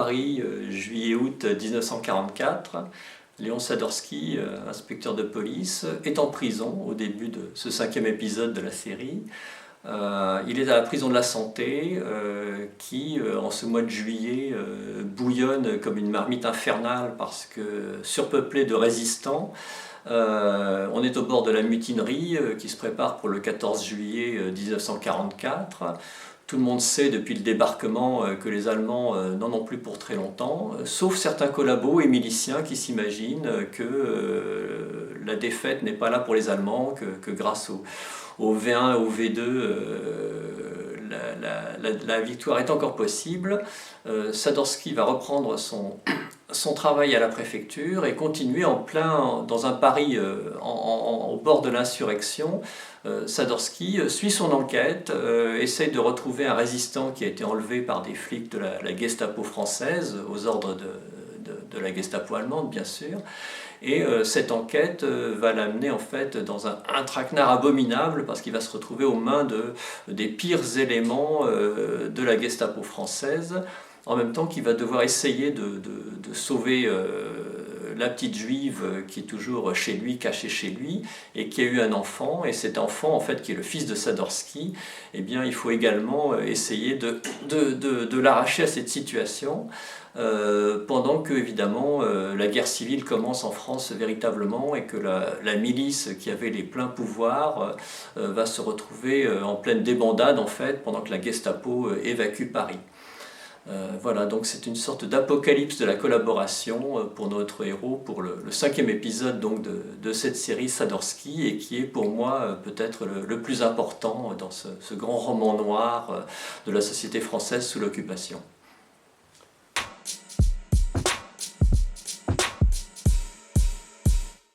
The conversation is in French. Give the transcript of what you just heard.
Paris, juillet-août 1944. Léon Sadorsky, inspecteur de police, est en prison au début de ce 5e épisode de la série. Il est à la prison de la Santé qui, en ce mois de juillet, bouillonne comme une marmite infernale parce que surpeuplée de résistants. On est au bord de la mutinerie qui se prépare pour le 14 juillet 1944. Tout le monde sait depuis le débarquement que les Allemands n'en ont plus pour très longtemps, sauf certains collabos et miliciens qui s'imaginent que la défaite n'est pas là pour les Allemands, que grâce au V1 et au V2, la victoire est encore possible. Sadorsky va reprendre son travail à la préfecture et continuer dans un Paris au bord de l'insurrection. Sadorsky suit son enquête, essaye de retrouver un résistant qui a été enlevé par des flics de la Gestapo française, aux ordres de la Gestapo allemande bien sûr. Et cette enquête va l'amener en fait dans un traquenard abominable parce qu'il va se retrouver aux mains des pires éléments de la Gestapo française, en même temps qu'il va devoir essayer de sauver la petite juive qui est toujours chez lui, cachée chez lui, et qui a eu un enfant, et cet enfant, en fait, qui est le fils de Sadorsky, eh bien, il faut également essayer de l'arracher à cette situation, pendant que, évidemment, la guerre civile commence en France véritablement, et que la milice qui avait les pleins pouvoirs va se retrouver en pleine débandade, en fait, pendant que la Gestapo évacue Paris. Voilà, donc c'est une sorte d'apocalypse de la collaboration pour notre héros, pour le 5e épisode donc, de cette série Sadorsky, et qui est pour moi peut-être le plus important dans ce grand roman noir de la société française sous l'occupation.